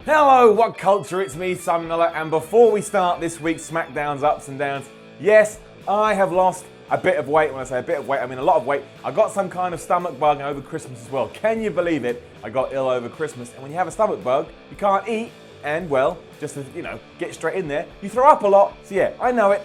Hello, what culture? It's me, Simon Miller, and before we start this week's SmackDown's ups and downs, yes, I have lost a bit of weight. When I say a bit of weight, I mean a lot of weight. I got some kind of stomach bug over Christmas as well. Can you believe it? I got ill over Christmas, and when you have a stomach bug, you can't eat, and well, just to, get straight in there, you throw up a lot. So yeah, I know it,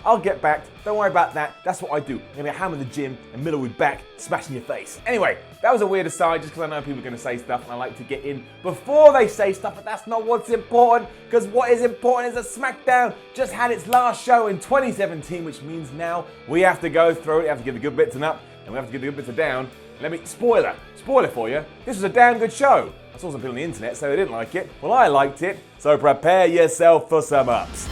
I'll get back. Don't worry about that, that's what I do. I'm gonna hammer the gym and middle with back, smashing your face. Anyway, that was a weird aside just because I know people are gonna say stuff and I like to get in before they say stuff, but that's not what's important, because what is important is that SmackDown just had its last show in 2017, which means now we have to go through it, we have to give the good bits an up, and we have to give the good bits a down. Let me, spoiler for you, this was a damn good show. I saw some people on the internet say they didn't like it. Well, I liked it, so prepare yourself for some ups.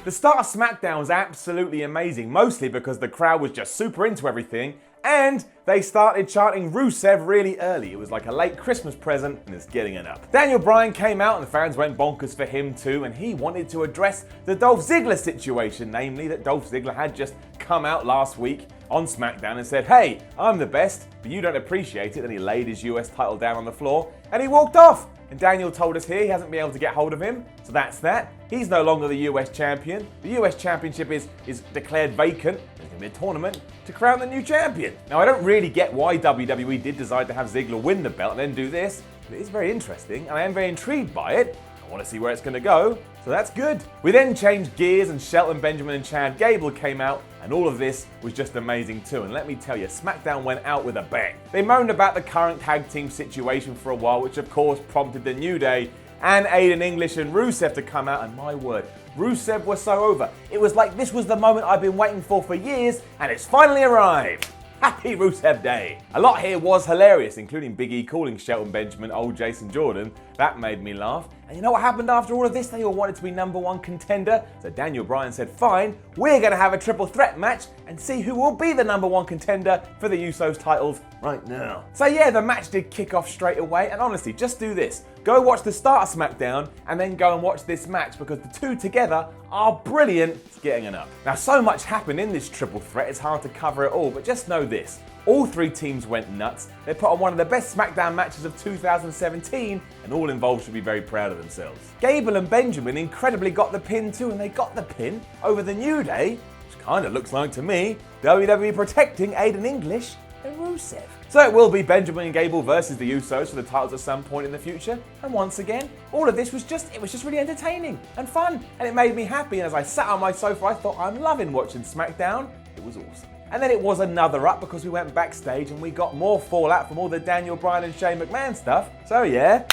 The start of SmackDown was absolutely amazing, mostly because the crowd was just super into everything, and they started chanting Rusev really early. It was like a late Christmas present, and it's getting it up. Bryan came out, and the fans went bonkers for him too, and he wanted to address the Dolph Ziggler situation, namely that Dolph Ziggler had just come out last week on SmackDown and said, "Hey, I'm the best, but you don't appreciate it." And he laid his US title down on the floor, and he walked off. And Daniel told us here he hasn't been able to get hold of him, so that's that. He's no longer the US champion. The US championship is declared vacant. There's going to be a tournament to crown the new champion. Now, I don't really get why WWE did decide to have Ziggler win the belt and then do this, but it is very interesting, and I am very intrigued by it. I want to see where it's going to go, so that's good. We then changed gears, and Shelton, Benjamin, and Chad Gable came out, and all of this was just amazing too. And let me tell you, SmackDown went out with a bang. They moaned about the current tag team situation for a while, which of course prompted the New Day and Aiden English and Rusev to come out, and my word, Rusev was so over. It was like this was the moment I've been waiting for years, and it's finally arrived. Happy Rusev Day! A lot here was hilarious, including Big E calling Shelton Benjamin old Jason Jordan. That made me laugh. And you know what happened after all of this? They all wanted to be #1 contender. So Daniel Bryan said, fine, we're going to have a triple threat match and see who will be the #1 contender for the Usos titles right now. So yeah, the match did kick off straight away. And honestly, just do this. Go watch the start of SmackDown and then go and watch this match, because the two together are brilliant. It's getting an up. Now, so much happened in this triple threat, it's hard to cover it all, but just know this. All three teams went nuts. They put on one of the best SmackDown matches of 2017, and all involved should be very proud of themselves. Gable and Benjamin incredibly got the pin too, and they got the pin over the New Day, which kind of looks like to me WWE protecting Aiden English and Rusev. So it will be Benjamin and Gable versus the Usos for the titles at some point in the future. And once again, all of this was just really entertaining and fun, and it made me happy. And as I sat on my sofa, I thought, I'm loving watching SmackDown. It was awesome. And then it was another up, because we went backstage and we got more fallout from all the Daniel Bryan and Shane McMahon stuff. So yeah,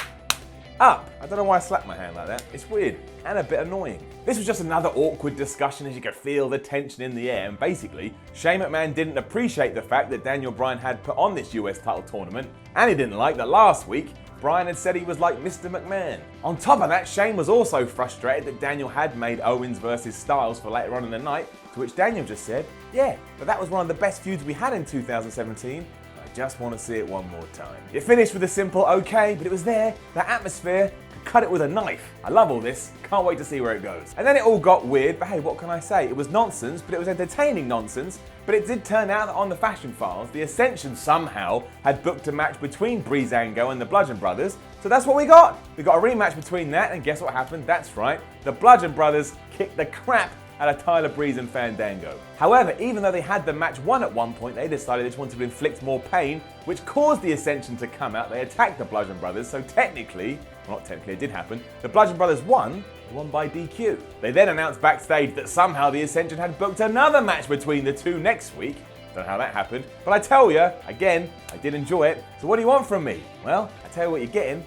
up. I don't know why I slapped my hand like that. It's weird and a bit annoying. This was just another awkward discussion, as you could feel the tension in the air, and basically, Shane McMahon didn't appreciate the fact that Daniel Bryan had put on this US title tournament, and he didn't like that last week Bryan had said he was like Mr. McMahon. On top of that, Shane was also frustrated that Daniel had made Owens versus Styles for later on in the night, to which Daniel just said, yeah, but that was one of the best feuds we had in 2017. I just want to see it one more time. It finished with a simple okay, but it was there. The atmosphere could cut it with a knife. I love all this. Can't wait to see where it goes. And then it all got weird, but hey, what can I say? It was nonsense, but it was entertaining nonsense. But it did turn out that on the Fashion Files, the Ascension somehow had booked a match between Breezango and the Bludgeon Brothers. So that's what we got. We got a rematch between that, and guess what happened? That's right. The Bludgeon Brothers kicked the crap out of Tyler Breeze and Fandango. However, even though they had the match won at one point, they decided they just wanted to inflict more pain, which caused the Ascension to come out. They attacked the Bludgeon Brothers, so technically, well, not technically, it did happen, the Bludgeon Brothers won by DQ. They then announced backstage that somehow the Ascension had booked another match between the two next week. Don't know how that happened, but I tell you, again, I did enjoy it. So what do you want from me? Well, I tell you what you're getting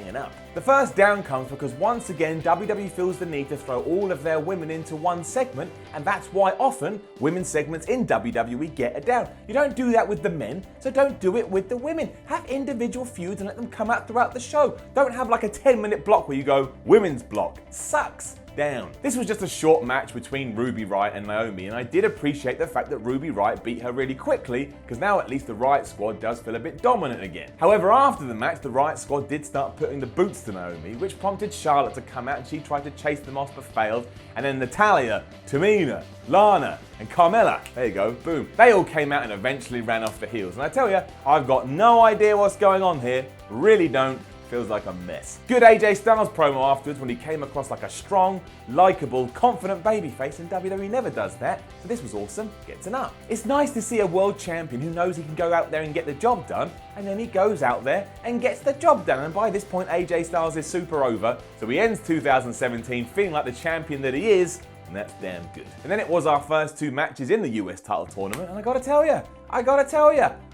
an up. The first down comes because once again, WWE feels the need to throw all of their women into one segment, and that's why often women's segments in WWE get a down. You don't do that with the men, so don't do it with the women. Have individual feuds and let them come out throughout the show. Don't have like a 10-minute block where you go, women's block. Sucks. SmackDown. This was just a short match between Ruby Riott and Naomi, and I did appreciate the fact that Ruby Riott beat her really quickly, because now at least the Riott Squad does feel a bit dominant again. However, after the match, the Riott Squad did start putting the boots to Naomi, which prompted Charlotte to come out, and she tried to chase them off but failed, and then Natalya, Tamina, Lana, and Carmella, there you go, boom. They all came out and eventually ran off the heels. And I tell you, I've got no idea what's going on here, really don't. Feels like a mess. Good AJ Styles promo afterwards when he came across like a strong, likeable, confident babyface, and WWE never does that, so this was awesome. Gets an up. It's nice to see a world champion who knows he can go out there and get the job done, and then he goes out there and gets the job done. And by this point, AJ Styles is super over, so he ends 2017 feeling like the champion that he is, and that's damn good. And then it was our first 2 matches in the US title tournament, and I gotta tell you,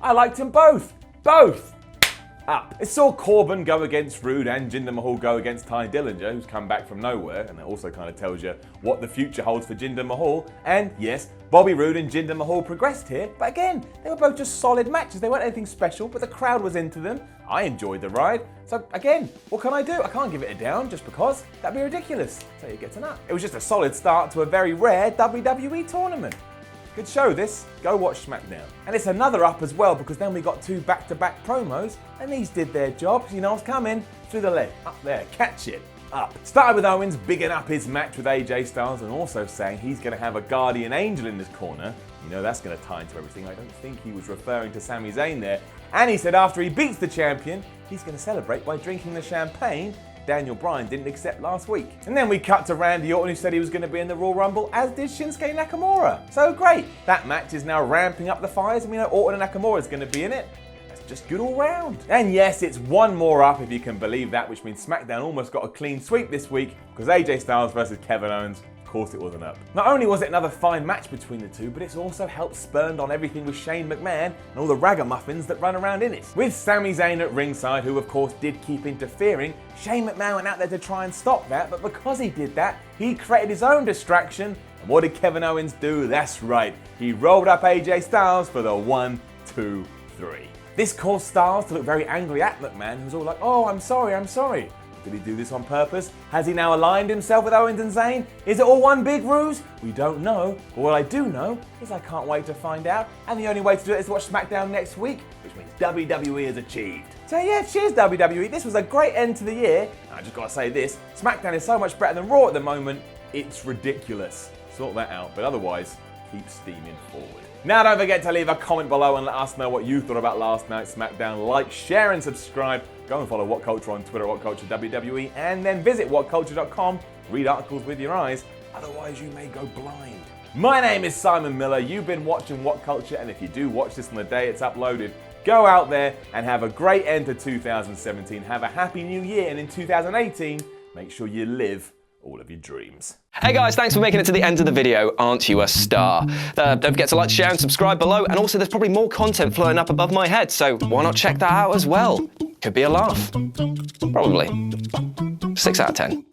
I liked them both. Up. It saw Corbin go against Rude and Jinder Mahal go against Ty Dillinger, who's come back from nowhere, and it also kind of tells you what the future holds for Jinder Mahal. And yes, Bobby Roode and Jinder Mahal progressed here, but again, they were both just solid matches. They weren't anything special, but the crowd was into them. I enjoyed the ride. So again, what can I do? I can't give it a down just because. That'd be ridiculous. So it gets an up. It was just a solid start to a very rare WWE tournament. Good show this, go watch SmackDown. And it's another up as well, because then we got 2 back-to-back promos, and these did their job. You know what's coming? Through the leg, up there, catch it, up. Started with Owens bigging up his match with AJ Styles and also saying he's going to have a guardian angel in his corner. You know that's going to tie into everything. I don't think he was referring to Sami Zayn there. And he said after he beats the champion, he's going to celebrate by drinking the champagne Daniel Bryan didn't accept last week. And then we cut to Randy Orton, who said he was going to be in the Royal Rumble, as did Shinsuke Nakamura. So great, that match is now ramping up the fires, and we know Orton and Nakamura is going to be in it. That's just good all round. And yes, it's one more up, if you can believe that, which means SmackDown almost got a clean sweep this week, because AJ Styles versus Kevin Owens. Of course it wasn't up. Not only was it another fine match between the two, but it's also helped spurned on everything with Shane McMahon and all the ragamuffins that run around in it. With Sami Zayn at ringside, who of course did keep interfering, Shane McMahon went out there to try and stop that, but because he did that, he created his own distraction. And what did Kevin Owens do? That's right, he rolled up AJ Styles for the 1, 2, 3. This caused Styles to look very angry at McMahon, who's all like, oh, I'm sorry. Did he do this on purpose? Has he now aligned himself with Owens and Zayn? Is it all one big ruse? We don't know, but what I do know is I can't wait to find out, and the only way to do it is to watch SmackDown next week, which means WWE has achieved. So yeah, cheers WWE, this was a great end to the year. I just gotta say this, SmackDown is so much better than Raw at the moment, it's ridiculous. Sort that out, but otherwise, keep steaming forward. Now don't forget to leave a comment below and let us know what you thought about last night's SmackDown. Like, share and subscribe. Go and follow What Culture on Twitter, What Culture WWE, and then visit whatculture.com. Read articles with your eyes, otherwise you may go blind. My name is Simon Miller, you've been watching What Culture, and if you do watch this on the day it's uploaded, go out there and have a great end to 2017. Have a happy new year, and in 2018, make sure you live all of your dreams. Hey guys, thanks for making it to the end of the video. Aren't you a star? Don't forget to like, share and subscribe below, and also there's probably more content floating up above my head, so why not check that out as well? Could be a laugh. Probably. 6 out of 10.